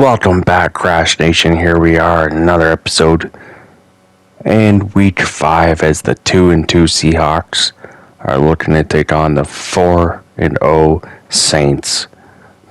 Welcome back, Crash Nation. Here we are, another episode. And week 5 as the 2-2 Seahawks are looking to take on the 4-0 Saints.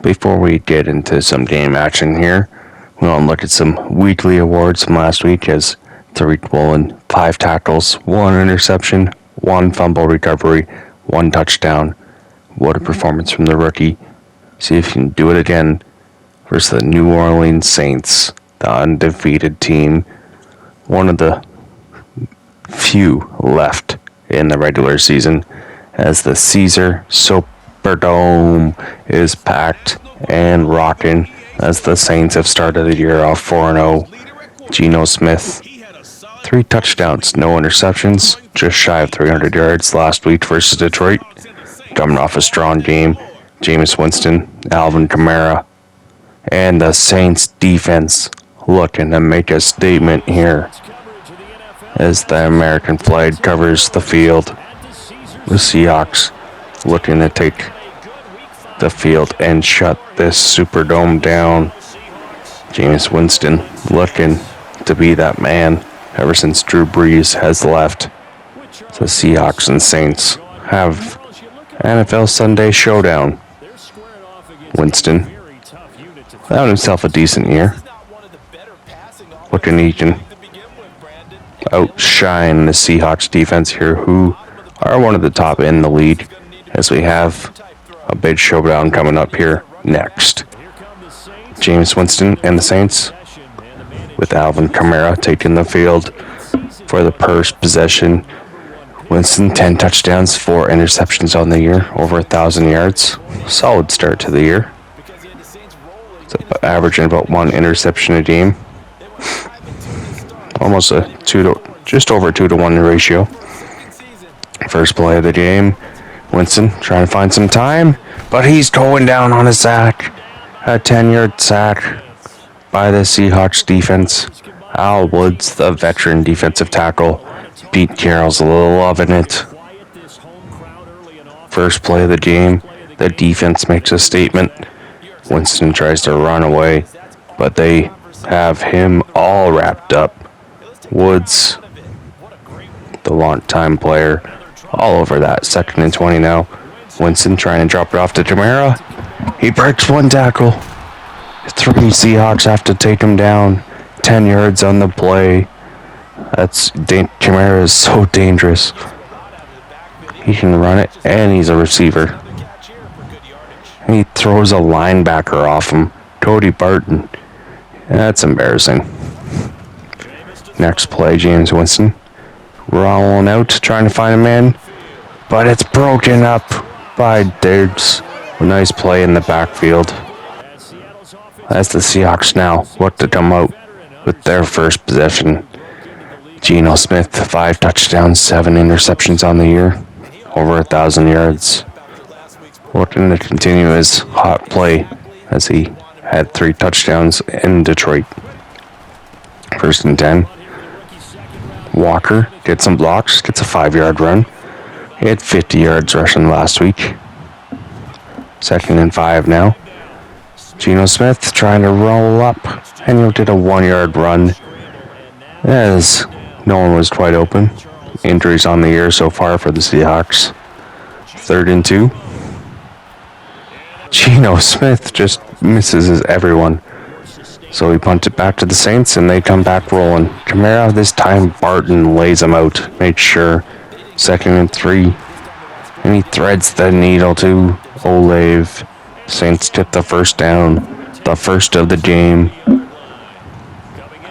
Before we get into some game action here, we want to look at some weekly awards from last week as Tariq Woolen, 5 tackles, 1 interception, 1 fumble recovery, 1 touchdown. What a performance from the rookie. See if you can do it again versus the New Orleans Saints, the undefeated team. One of the few left in the regular season as the Caesar Superdome is packed and rocking as the Saints have started the year off 4-0. Geno Smith, 3 touchdowns, no interceptions, just shy of 300 yards last week versus Detroit. Coming off a strong game, Jameis Winston, Alvin Kamara, and the Saints defense looking to make a statement here as the American flag covers the field. The Seahawks looking to take the field and shut this Superdome down. Jameis Winston looking to be that man ever since Drew Brees has left. The Seahawks and Saints have NFL Sunday showdown. Winston found himself a decent year. Looking he can outshine the Seahawks defense here, who are one of the top in the league, as we have a big showdown coming up here next. Jameis Winston and the Saints, with Alvin Kamara taking the field for the first possession. Winston, 10 touchdowns, 4 interceptions on the year, over 1,000 yards. Solid start to the year. It's averaging about 1 interception a game. Almost just over 2-to-1 ratio. First play of the game, Winston trying to find some time, but he's going down on a sack. A 10-yard sack by the Seahawks defense. Al Woods, the veteran defensive tackle. Pete Carroll's loving it. First play of the game, the defense makes a statement. Winston tries to run away, but they have him all wrapped up. Woods, the long-time player, all over that. 2nd and 20 now. Winston trying to drop it off to Kamara. He breaks 1 tackle. 3 Seahawks have to take him down. 10 yards on the play. Kamara is so dangerous. He can run it, and he's a receiver. He throws a linebacker off him, Cody Barton. That's embarrassing. Next play, Jameis Winston rolling out, trying to find a man, but it's broken up by Diggs. A nice play in the backfield. As the Seahawks now look to come out with their first possession. Geno Smith, 5 touchdowns, 7 interceptions on the year, over 1,000 yards. Looking to continue his hot play as he had 3 touchdowns in Detroit. 1st and 10. Walker gets some blocks, gets a 5-yard run. He had 50 yards rushing last week. 2nd and 5 now. Geno Smith trying to roll up, and he'll get a 1-yard run as no one was quite open. Injuries on the year so far for the Seahawks. 3rd and 2. Geno Smith just misses everyone. So he punts it back to the Saints, and they come back rolling. Kamara, this time Barton lays him out. Makes sure. 2nd and 3. And he threads the needle to Olave. Saints get the first down. The first of the game.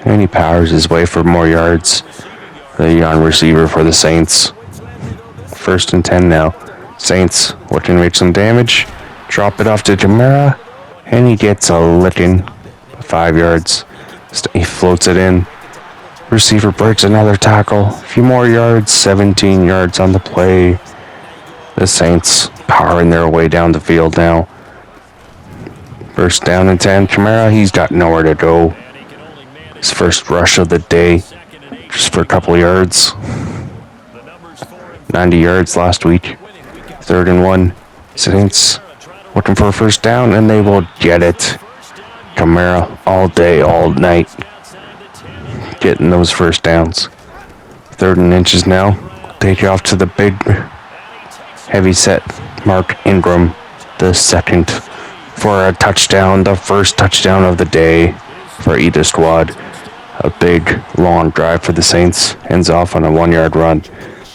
And he powers his way for more yards. The young receiver for the Saints. 1st and 10 now. Saints looking to make some damage. Drop it off to Kamara, and he gets a licking. 5 yards. He floats it in. Receiver breaks another tackle. A few more yards. 17 yards on the play. The Saints powering their way down the field now. 1st down and 10. Kamara, he's got nowhere to go. His first rush of the day. Just for a couple yards. 90 yards last week. 3rd and 1. Saints looking for a first down, and they will get it. Kamara all day, all night, getting those first downs. 3rd and inches now. Take it off to the big, heavy set Mark Ingram, the second, for a touchdown, the first touchdown of the day for either squad. A big, long drive for the Saints. Ends off on a 1-yard run.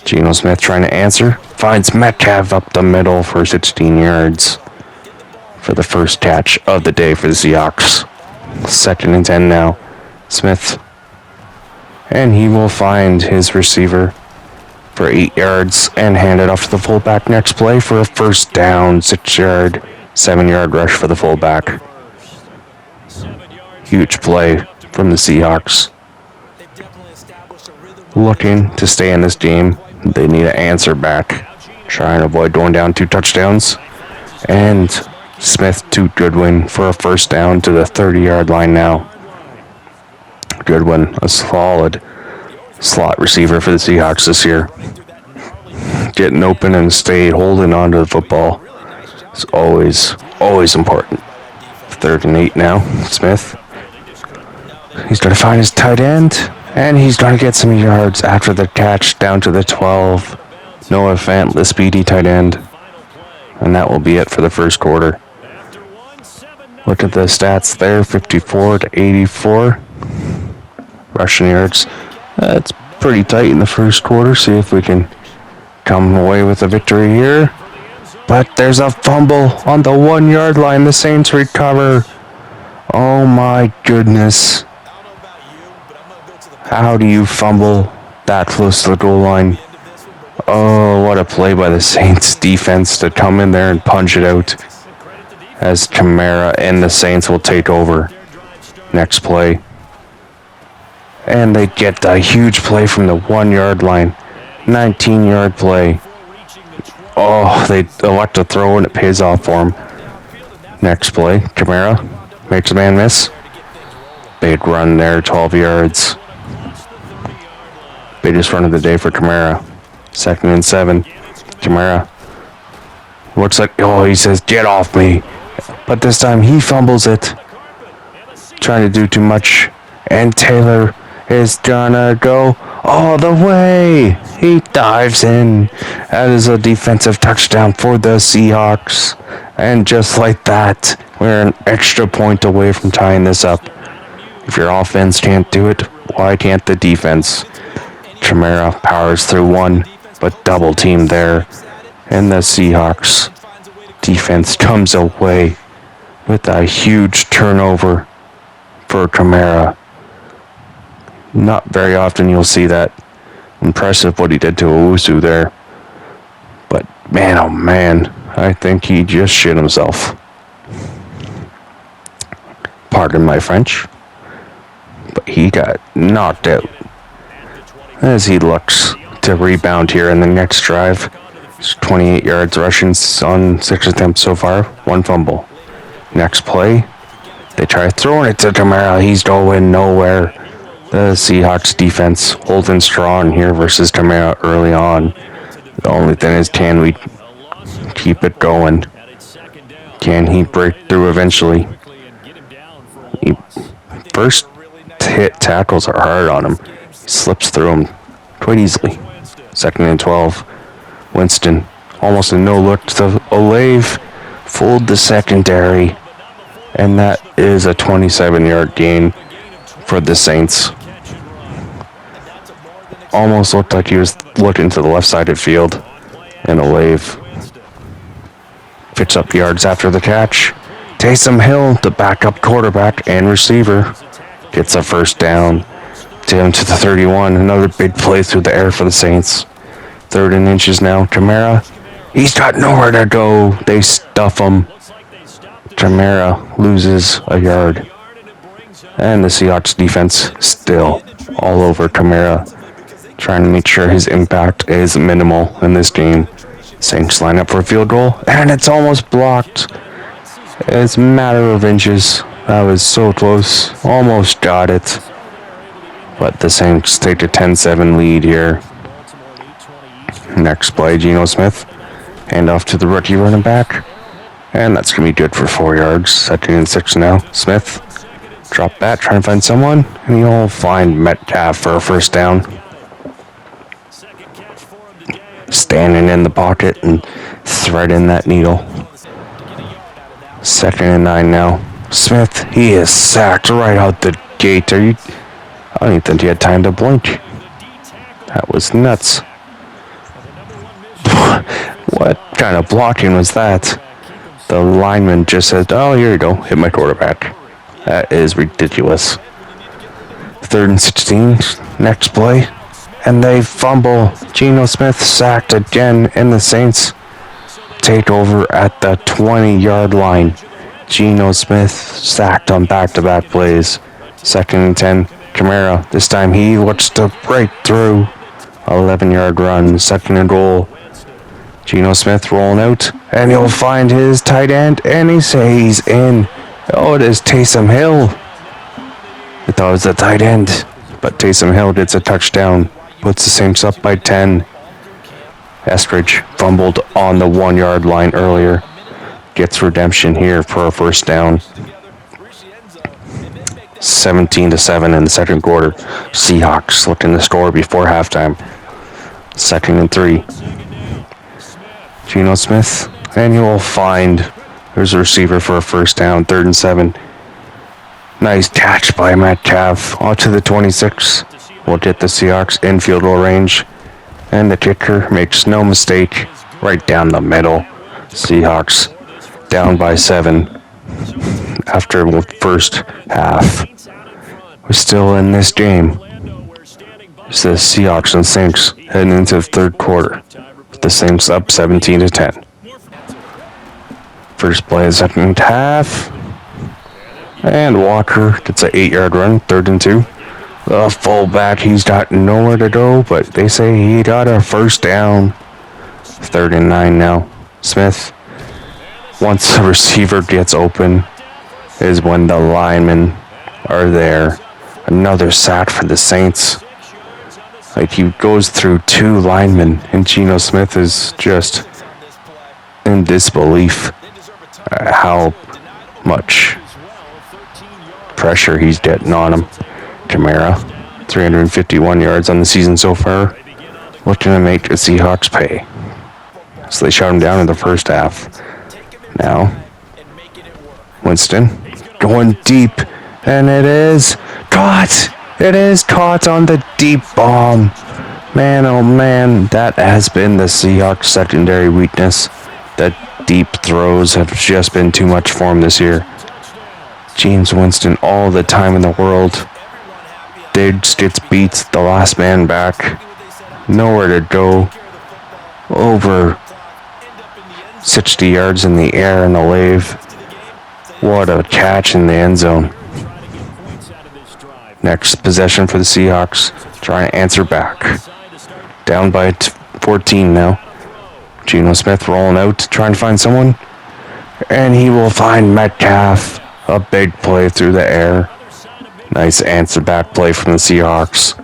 Geno Smith trying to answer. Finds Metcalf up the middle for 16 yards. For the first catch of the day for the Seahawks. 2nd and 10 now. Smith. And he will find his receiver for 8 yards and hand it off to the fullback next play for a first down. 6-yard, 7-yard rush for the fullback. Huge play from the Seahawks. Looking to stay in this game. They need an answer back. Trying to avoid going down 2 touchdowns. And Smith to Goodwin for a first down to the 30-yard line now. Goodwin, a solid slot receiver for the Seahawks this year. Getting open and holding on to the football is always important. 3rd and 8 now. Smith. He's going to find his tight end, and he's going to get some yards after the catch down to the 12. Noah Fant, the speedy tight end. And that will be it for the first quarter. Look at the stats there, 54 to 84. Rushing yards. It's pretty tight in the first quarter. See if we can come away with a victory here. But there's a fumble on the 1-yard line. The Saints recover. Oh my goodness. How do you fumble that close to the goal line? Oh, what a play by the Saints defense to come in there and punch it out. As Kamara and the Saints will take over. Next play. And they get a huge play from the 1-yard line. 19-yard play. Oh, they elect to throw and it pays off for him. Next play. Kamara makes a man miss. Big run there, 12 yards. Biggest run of the day for Kamara. 2nd and 7. Kamara looks like, he says, get off me. But this time he fumbles it. Trying to do too much. And Taylor is gonna go all the way. He dives in. That is a defensive touchdown for the Seahawks. And just like that, we're an extra point away from tying this up. If your offense can't do it, why can't the defense? Kamara powers through one, but double team there. And the Seahawks defense comes away with a huge turnover for Kamara. Not very often you'll see that. Impressive what he did to Owusu there. But man, oh man, I think he just shit himself. Pardon my French. But he got knocked out. As he looks to rebound here in the next drive. It's 28 yards rushing on 6 attempts so far. 1 fumble. Next play. They try throwing it to Kamara. He's going nowhere. The Seahawks defense holding strong here versus Kamara early on. The only thing is, can we keep it going? Can he break through eventually? First hit tackles are hard on him. He slips through them quite easily. 2nd and 12. Winston almost a no look to Olave. Fooled the secondary. And that is a 27-yard gain for the Saints. Almost looked like he was looking to the left side of the field. And Olave picks up yards after the catch. Taysom Hill, the backup quarterback and receiver, gets a first down. Down to the 31. Another big play through the air for the Saints. 3rd and inches now. Kamara. He's got nowhere to go. They stuff him. Kamara loses a yard. And the Seahawks defense still all over Kamara. Trying to make sure his impact is minimal in this game. Saints line up for a field goal. And it's almost blocked. It's a matter of inches. That was so close. Almost got it. But the Saints take a 10-7 lead here. Next play, Geno Smith. Hand off to the rookie running back. And that's going to be good for 4 yards. 2nd and 6 now. Smith Drop back, trying to find someone. And he'll find Metcalf for a first down. Standing in the pocket and threading that needle. 2nd and 9 now. Smith, he is sacked right out the gate. I don't even think he had time to blink. That was nuts. What kind of blocking was that? The lineman just said, oh, here you go. Hit my quarterback. That is ridiculous. 3rd and 16. Next play. And they fumble. Geno Smith sacked again, and the Saints take over at the 20-yard line. Geno Smith sacked on back-to-back plays. 2nd and 10. Kamara. This time he looks to break through. 11-yard run. 2nd and goal. Geno Smith rolling out, and he'll find his tight end, and he's in. Oh, it is Taysom Hill. I thought it was the tight end, but Taysom Hill gets a touchdown, puts the Saints up by 10. Estridge fumbled on the 1-yard line earlier. Gets redemption here for a first down. 17-7 in the second quarter. Seahawks looking to score before halftime. 2nd and 3. Geno Smith, and he will find there's a receiver for a first down. 3rd and 7. Nice catch by Metcalf onto the 26. Will get the Seahawks in field goal range, and the kicker makes no mistake, right down the middle. Seahawks down by 7 after the first half. We're still in this game. It's the Seahawks and Saints heading into the third quarter. The Saints up 17-10. First play of the second half. And Walker gets an 8-yard run, 3rd and 2. The fullback, he's got nowhere to go, but they say he got a first down. 3rd and 9 now. Smith, once the receiver gets open, is when the linemen are there. Another sack for the Saints. Like, he goes through 2 linemen, and Geno Smith is just in disbelief at how much pressure he's getting on him. Kamara, 351 yards on the season so far, looking to make the Seahawks pay. So they shut him down in the first half. Now, Winston going deep, and it is caught! It is caught on the deep bomb. Man, oh man, that has been the Seahawks' secondary weakness. The deep throws have just been too much for him this year. James Winston, all the time in the world. Diggs gets beat, the last man back. Nowhere to go. Over 60 yards in the air in the wave. What a catch in the end zone. Next possession for the Seahawks. Trying to answer back. Down by 14 now. Geno Smith rolling out, trying to find someone. And he will find Metcalf. A big play through the air. Nice answer back play from the Seahawks.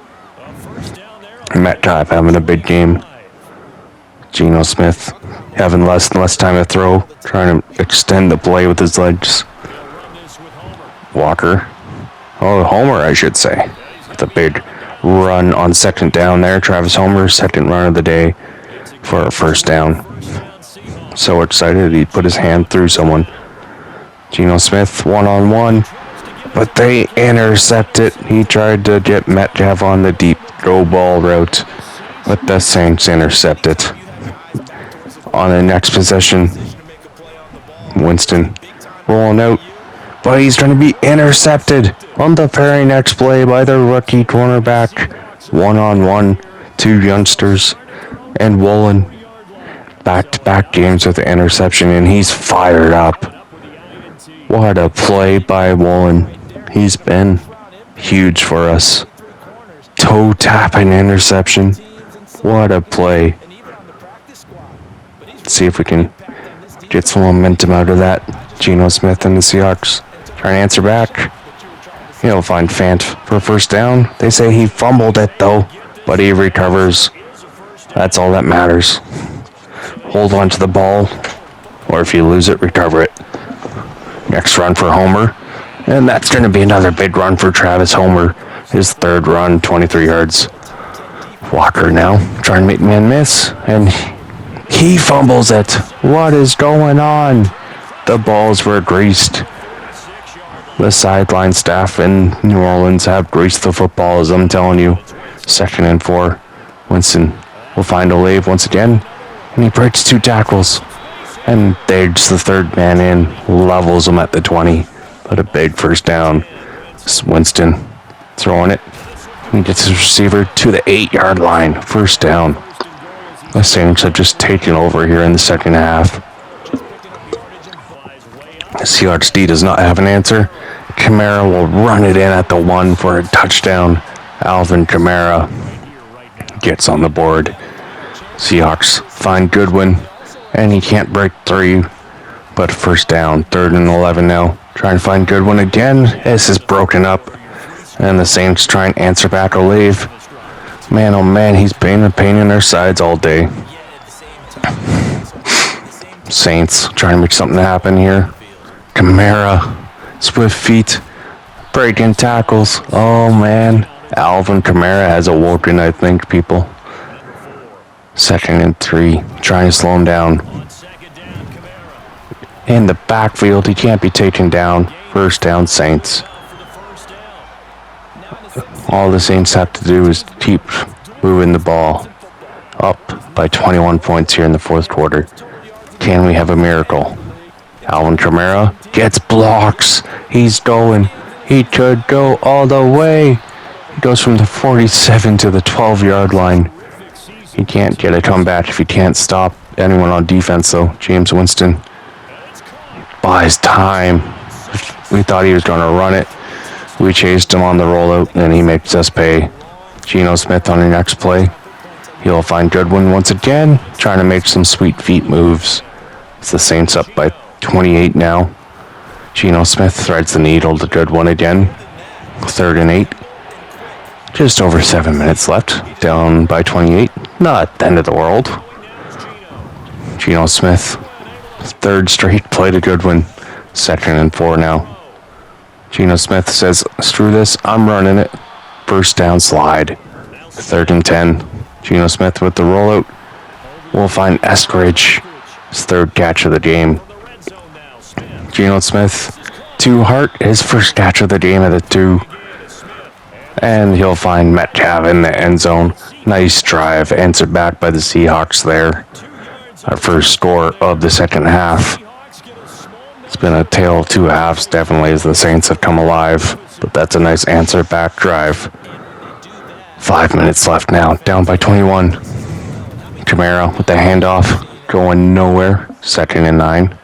Metcalf having a big game. Geno Smith having less and less time to throw. Trying to extend the play with his legs. Walker. Oh, Homer, I should say. With a big run on 2nd down there. Travis Homer, 2nd run of the day for a first down. So excited he put his hand through someone. Geno Smith, 1-on-1. But they intercept it. He tried to get Metcalf on the deep go ball route. But the Saints intercept it. On the next possession, Winston rolling out. But he's trying to be intercepted on the very next play by the rookie cornerback. 1-on-1, 2 youngsters, and Woolen. Back-to-back games with the interception, and he's fired up. What a play by Woolen. He's been huge for us. Toe-tapping interception. What a play. Let's see if we can get some momentum out of that. Geno Smith and the Seahawks trying to answer back. He'll find Fant for a first down. They say he fumbled it though, but he recovers. That's all that matters. Hold on to the ball, or if you lose it, recover it. Next run for Homer. And that's going to be another big run for Travis Homer. His third run, 23 yards. Walker now trying to make man miss, and he fumbles it. What is going on? The balls were greased. The sideline staff in New Orleans have greased the football, as I'm telling you. 2nd and 4. Winston will find Olave once again, and he breaks 2 tackles. And there's the third man in, levels him at the 20. But a big first down. Winston throwing it. He gets his receiver to the 8-yard line. First down. The Saints have just taken over here in the second half. Seahawks D does not have an answer. Kamara will run it in at the 1 for a touchdown. Alvin Kamara gets on the board. Seahawks find Goodwin, and he can't break 3. But first down, 3rd and 11 now. Trying to find Goodwin again. This is broken up. And the Saints try and answer back Olave. Man, oh man, he's been a pain in their sides all day. Saints trying to make something happen here. Kamara, swift feet, breaking tackles. Oh man, Alvin Kamara has awoken, I think, people. 2nd and 3, trying to slow him down. In the backfield, he can't be taken down. First down, Saints. All the Saints have to do is keep moving the ball. Up by 21 points here in the 4th quarter. Can we have a miracle? Alvin Kamara gets blocks. He's going. He could go all the way. He goes from the 47 to the 12-yard line. He can't get a comeback if he can't stop anyone on defense, though. James Winston buys time. We thought he was going to run it. We chased him on the rollout, and he makes us pay. Geno Smith on the next play. He'll find Goodwin once again, trying to make some sweet feet moves. It's the Saints up by 28 now. Geno Smith threads the needle to Goodwin again. 3rd and 8. Just over 7 minutes left. Down by 28. Not the end of the world. Geno Smith, 3rd straight play to Goodwin. 2nd and 4 now. Geno Smith says, screw this, I'm running it. First down slide. 3rd and 10. Geno Smith with the rollout. We'll find Eskridge. His 3rd catch of the game. Geno Smith to Hart, his 1st catch of the game at the 2. And he'll find Metcalf in the end zone. Nice drive, answered back by the Seahawks there. Our first score of the second half. It's been a tale of 2 halves, definitely, as the Saints have come alive. But that's a nice answer back drive. 5 minutes left now, down by 21. Kamara with the handoff, going nowhere. 2nd and 9.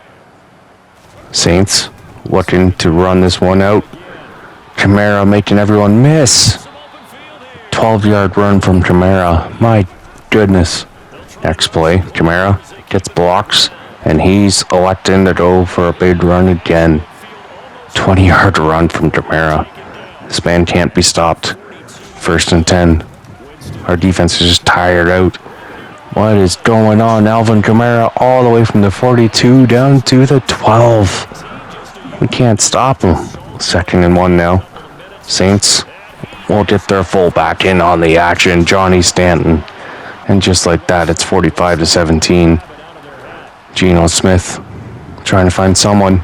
Saints looking to run this one out. Kamara making everyone miss. 12-yard run from Kamara. My goodness. Next play, Kamara gets blocks, and he's electing to go for a big run again. 20-yard run from Kamara. This man can't be stopped. 1st and 10. Our defense is just tired out. What is going on? Alvin Kamara all the way from the 42 down to the 12. We can't stop him. 2nd and 1 now. Saints will get their fullback in on the action, Johnny Stanton. And just like that, it's 45-17. Geno Smith trying to find someone,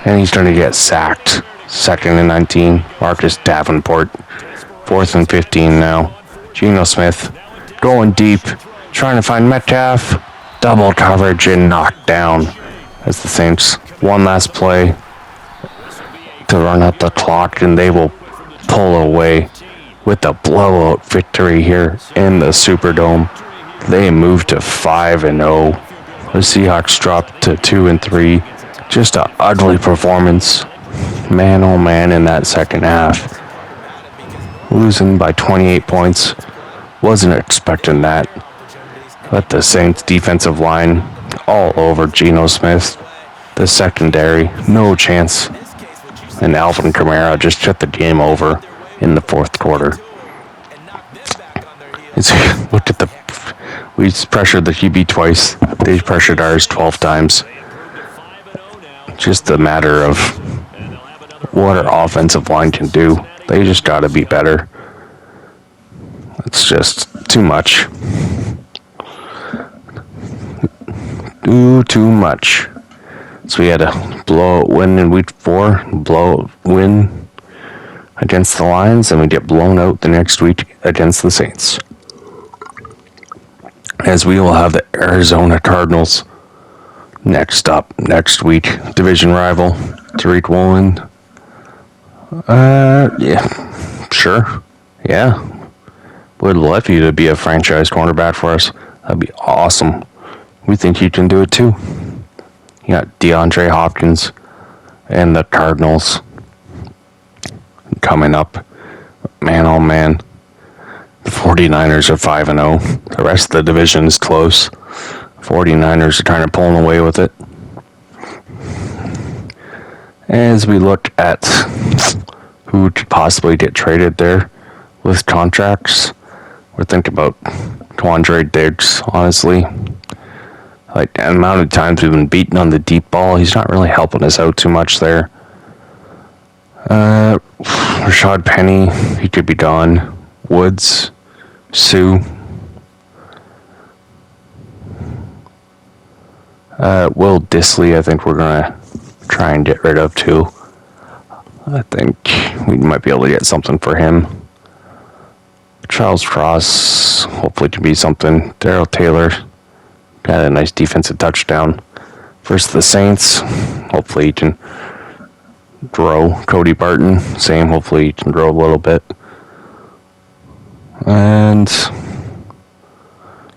and he's going to get sacked. 2nd and 19. Marcus Davenport. 4th and 15 now. Geno Smith going deep, trying to find Metcalf. Double coverage and knocked down as the Saints one last play to run out the clock, and they will pull away with a blowout victory here in the Superdome. They move to 5-0. The Seahawks dropped to 2-3. Just an ugly performance. Man, oh man, in that second half. Losing by 28 points. Wasn't expecting that. But the Saints defensive line all over Geno Smith. The secondary, no chance. And Alvin Kamara just shut the game over in the 4th quarter. Look at we pressured the QB twice. They pressured ours 12 times. Just a matter of what our offensive line can do. They just got to be better. It's just too much. Too much. So we had a blowout win in week 4, blowout win against the Lions, and we get blown out the next week against the Saints. As we will have the Arizona Cardinals next up, next week. Division rival, Tariq Woolen. Yeah, sure. Yeah. Would love you to be a franchise cornerback for us. That'd be awesome. We think you can do it too. You got DeAndre Hopkins and the Cardinals coming up. Man, oh man. The 49ers are 5-0. The rest of the division is close. 49ers are kind of pulling away with it. As we look at who could possibly get traded there with contracts, we're thinking about Quandre Diggs, honestly. Like, the amount of times we've been beaten on the deep ball, he's not really helping us out too much there. Rashad Penny, he could be gone. Woods, Sue. Will Disley, I think we're going to try and get rid of too. I think we might be able to get something for him. Charles Cross, hopefully can be something. Darrell Taylor, got a nice defensive touchdown. Versus the Saints, hopefully he can grow. Cody Barton, same, hopefully he can grow a little bit. And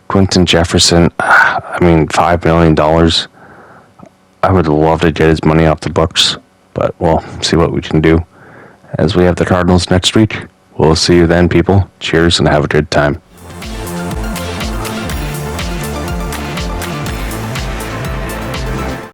Quentin Jefferson, I mean, $5 million. I would love to get his money off the books, but we'll see what we can do. As we have the Cardinals next week, we'll see you then, people. Cheers and have a good time.